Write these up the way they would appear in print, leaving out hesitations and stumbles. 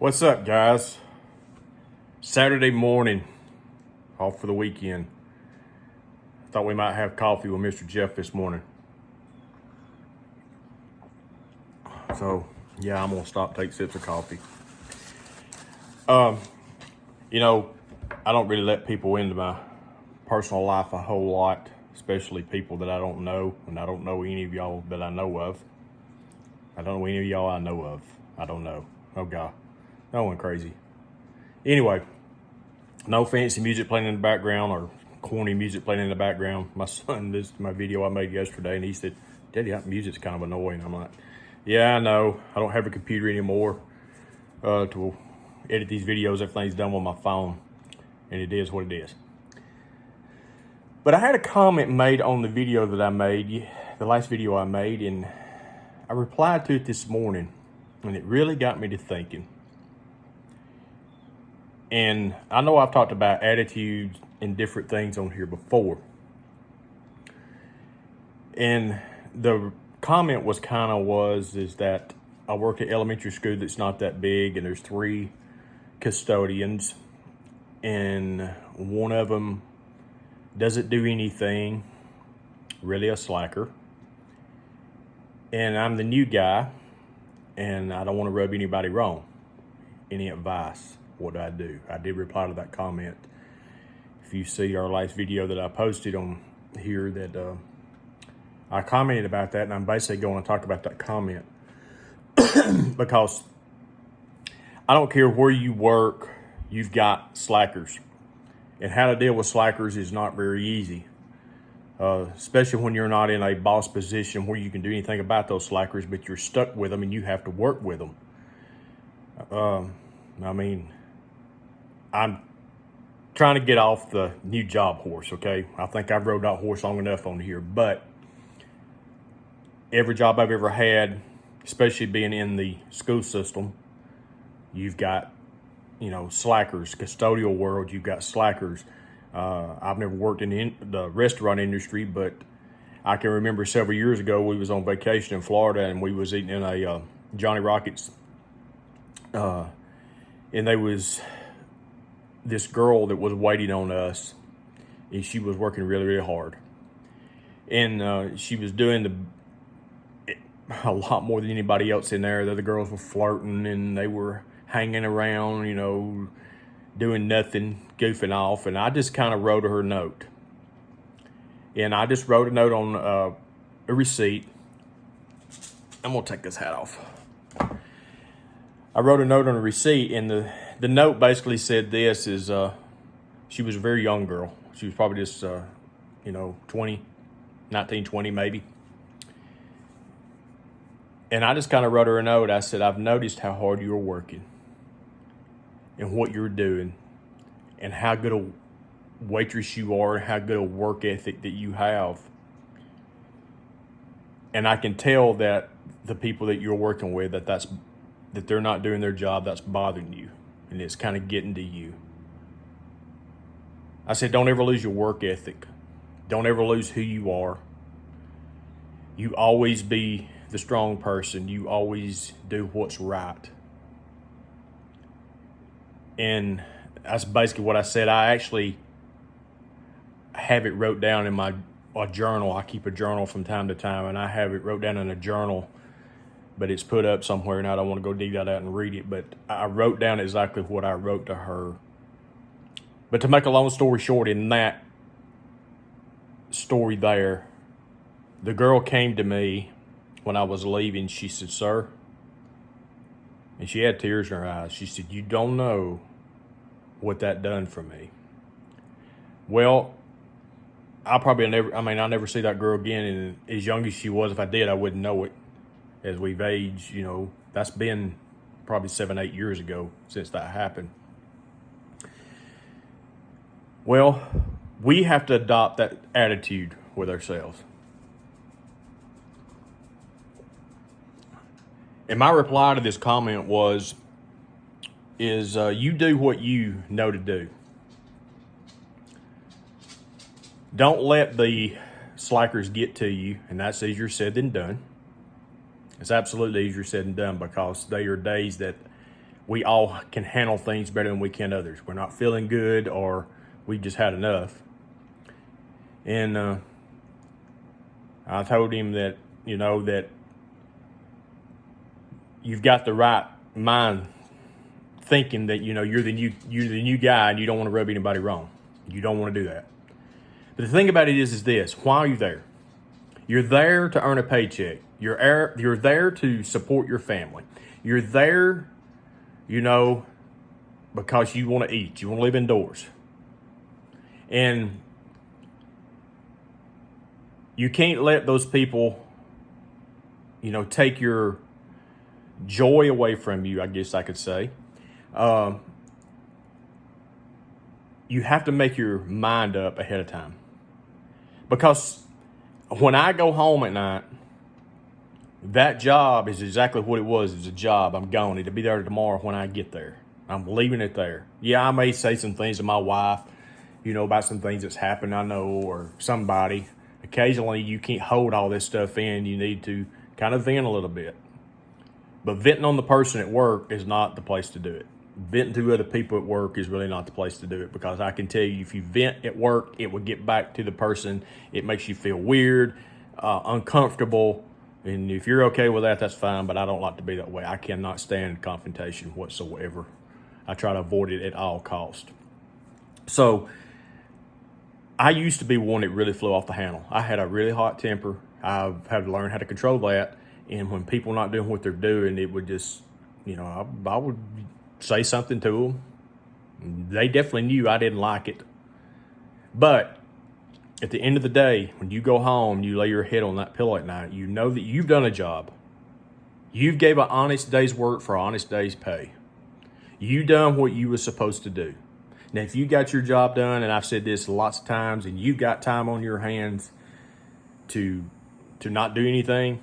What's up, guys? Saturday morning, off for the weekend. Thought we might have coffee with Mr. Jeff this morning. So, yeah, I'm gonna stop, take sips of coffee. You know, I don't really let people into my personal life a whole lot, especially people that I don't know, and I don't know any of y'all that I know of. I don't know any of y'all I know of. I don't know. Oh, God. No one crazy. Anyway, no fancy music playing in the background or corny music playing in the background. My son listened to my video I made yesterday, and he said, "Daddy, that music's kind of annoying." I'm like, yeah, I know. I don't have a computer anymore to edit these videos. Everything's done with my phone, and it is what it is. But I had a comment made on the video that I made, the last video I made, and I replied to it this morning, and it really got me to thinking. And I know I've talked about attitudes and different things on here before. And the comment was is that I work at elementary school that's not that big, and there's 3 custodians, and one of them doesn't do anything, really a slacker. And I'm the new guy, and I don't want to rub anybody wrong. Any advice? What do? I did reply to that comment. If you see our last video that I posted on here, that I commented about that, and I'm basically going to talk about that comment because I don't care where you work, you've got slackers, and how to deal with slackers is not very easy, especially when you're not in a boss position where you can do anything about those slackers, but you're stuck with them and you have to work with them. I'm trying to get off the new job horse, okay? I think I've rode that horse long enough on here, but every job I've ever had, especially being in the school system, you've got, slackers. Custodial world, you've got slackers. I've never worked in the restaurant industry, but I can remember several years ago we was on vacation in Florida, and we was eating in a Johnny Rockets, and they was this girl that was waiting on us, and she was working really, really hard. And she was doing a lot more than anybody else in there. The other girls were flirting, and they were hanging around, doing nothing, goofing off. And I just kind of wrote her a note. And I just wrote a note on a receipt. I'm going to take this hat off. I wrote a note on a receipt, and the note basically said this is, she was a very young girl. She was probably just, 19, 20 maybe. And I just kind of wrote her a note. I said, "I've noticed how hard you're working and what you're doing and how good a waitress you are and how good a work ethic that you have. And I can tell that the people that you're working with, that they're not doing their job, that's bothering you, and it's kind of getting to you." I said, "Don't ever lose your work ethic. Don't ever lose who you are. You always be the strong person. You always do what's right." And that's basically what I said. I actually have it wrote down in a journal. I keep a journal from time to time, and I have it wrote down in a journal, but it's put up somewhere, and I don't want to go dig that out and read it. But I wrote down exactly what I wrote to her. But to make a long story short, in that story there, the girl came to me when I was leaving. She said, "Sir," and she had tears in her eyes. She said, "You don't know what that done for me." Well, I'll never see that girl again. And as young as she was, if I did, I wouldn't know it. As we've aged, that's been probably 7, 8 years ago since that happened. Well, we have to adopt that attitude with ourselves. And my reply to this comment is you do what you know to do. Don't let the slackers get to you, and that's easier said than done. It's absolutely easier said than done, because there are days that we all can handle things better than we can others. We're not feeling good, or we just had enough. And I told him that, that you've got the right mind thinking that, you're the new guy and you don't want to rub anybody wrong. You don't want to do that. But the thing about it is this: why are you there? You're there to earn a paycheck. You're there to support your family. You're there, because you want to eat. You want to live indoors. And you can't let those people, take your joy away from you, I guess I could say. You have to make your mind up ahead of time. Because when I go home at night, that job is exactly what it was. It's a job. I'm going. It'll be there tomorrow when I get there. I'm leaving it there. Yeah, I may say some things to my wife, about some things that's happened, I know, or somebody. Occasionally, you can't hold all this stuff in. You need to kind of vent a little bit. But venting on the person at work is not the place to do it. Venting to other people at work is really not the place to do it, because I can tell you, if you vent at work, it will get back to the person. It makes you feel weird, uncomfortable. And if you're okay with that, that's fine, but I don't like to be that way. I cannot stand confrontation whatsoever. I try to avoid it at all costs. So I used to be one that really flew off the handle. I had a really hot temper. I've had to learn how to control that. And when people not doing what they're doing, it would just, I would say something to them. They definitely knew I didn't like it. But at the end of the day, when you go home, you lay your head on that pillow at night, you know that you've done a job. You've gave an honest day's work for an honest day's pay. You done what you were supposed to do. Now, if you got your job done, and I've said this lots of times, and you've got time on your hands to not do anything,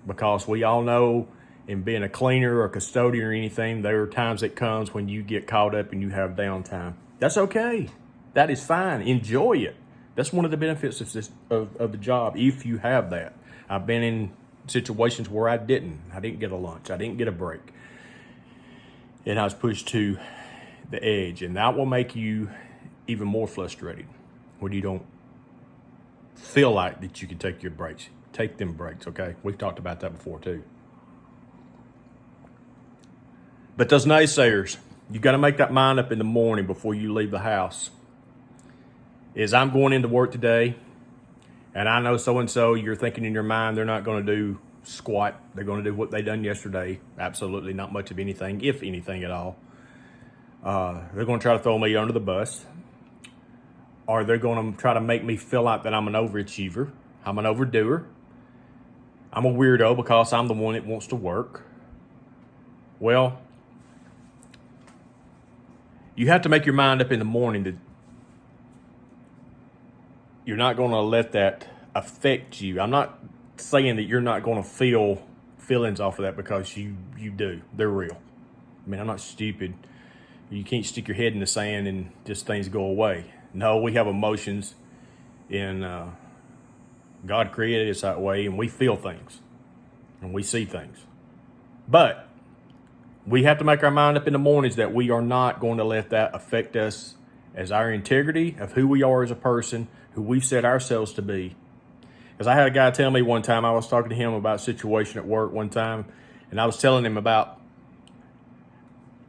because we all know in being a cleaner or a custodian or anything, there are times that comes when you get caught up and you have downtime. That's okay. That is fine. Enjoy it. That's one of the benefits of the job, if you have that. I've been in situations where I didn't get a lunch. I didn't get a break. And I was pushed to the edge. And that will make you even more frustrated when you don't feel like that you can take your breaks. Take them breaks, okay? We've talked about that before too. But those naysayers, you got to make that mind up in the morning before you leave the house. Is I'm going into work today, and I know so-and-so, you're thinking in your mind they're not going to do squat. They're going to do what they done yesterday. Absolutely not much of anything, if anything at all. They're going to try to throw me under the bus. Or they're going to try to make me feel like that I'm an overachiever. I'm an overdoer. I'm a weirdo because I'm the one that wants to work. Well, you have to make your mind up in the morning that you're not going to let that affect you. I'm not saying that you're not going to feel feelings off of that, because you do. They're real. I mean, I'm not stupid. You can't stick your head in the sand and just things go away. No, we have emotions, and God created us that way, and we feel things and we see things. But we have to make our mind up in the mornings that we are not going to let that affect us as our integrity of who we are as a person, who we've set ourselves to be. Because I had a guy tell me one time, I was talking to him about a situation at work one time, and I was telling him about,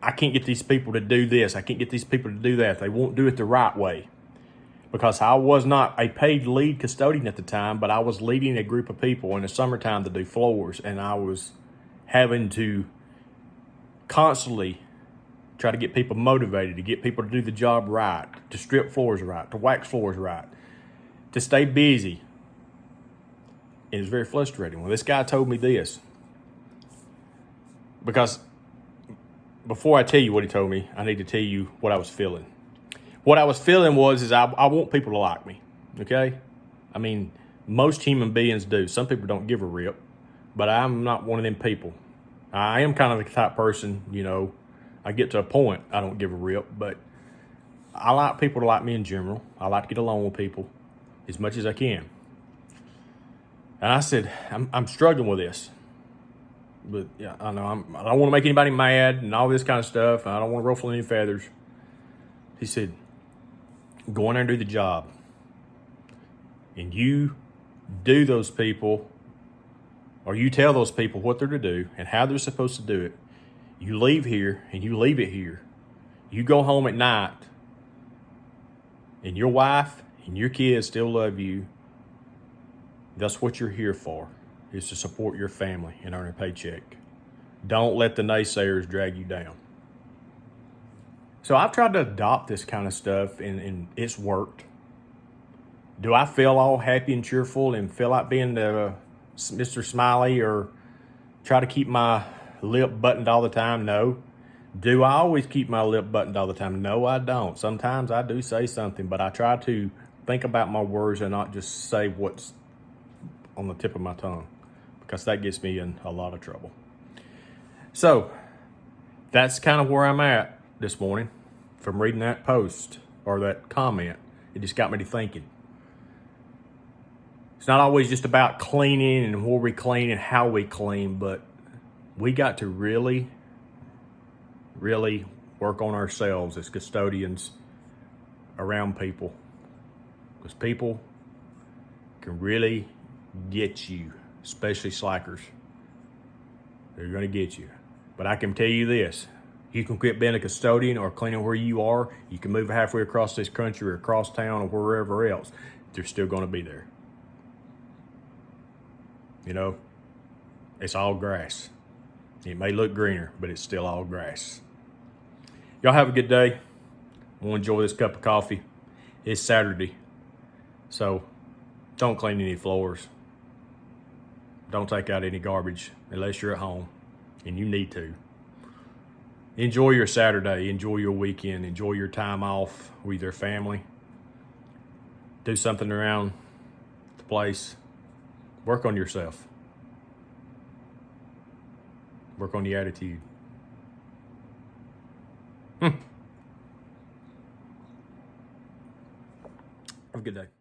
I can't get these people to do this. I can't get these people to do that. They won't do it the right way. Because I was not a paid lead custodian at the time, but I was leading a group of people in the summertime to do floors, and I was having to constantly try to get people motivated, to get people to do the job right, to strip floors right, to wax floors right, to stay busy. It was very frustrating. Well, this guy told me this, because before I tell you what he told me, I need to tell you what I was feeling. What I was feeling was I want people to like me, okay? I mean, most human beings do. Some people don't give a rip, but I'm not one of them people. I am kind of the type person, I get to a point, I don't give a rip, but I like people to like me in general. I like to get along with people as much as I can. And I said, I'm struggling with this. but yeah, I know I don't want to make anybody mad and all this kind of stuff. I don't want to ruffle any feathers. He said, go in there and do the job. And you do those people, or you tell those people what they're to do and how they're supposed to do it. You leave here and you leave it here. You go home at night and your wife and your kids still love you. That's what you're here for, is to support your family and earn a paycheck. Don't let the naysayers drag you down. So I've tried to adopt this kind of stuff, and it's worked. Do I feel all happy and cheerful and feel like being Mr. Smiley, or try to keep my lip buttoned all the time? No. Do I always keep my lip buttoned all the time? No, I don't. Sometimes I do say something, but I try to think about my words and not just say what's on the tip of my tongue, because that gets me in a lot of trouble. So that's kind of where I'm at this morning from reading that post or that comment. It just got me to thinking. It's not always just about cleaning and where we clean and how we clean, but we got to really, really work on ourselves as custodians around people, because people can really get you, especially slackers. They're going to get you. But I can tell you this, you can quit being a custodian or cleaning where you are. You can move halfway across this country or across town or wherever else. They're still going to be there. You know, it's all grass. It may look greener, but it's still all grass. Y'all have a good day. I want to enjoy this cup of coffee. It's Saturday, so don't clean any floors. Don't take out any garbage unless you're at home and you need to. Enjoy your Saturday. Enjoy your weekend. Enjoy your time off with your family. Do something around the place. Work on yourself. Work on the attitude. Have a good day.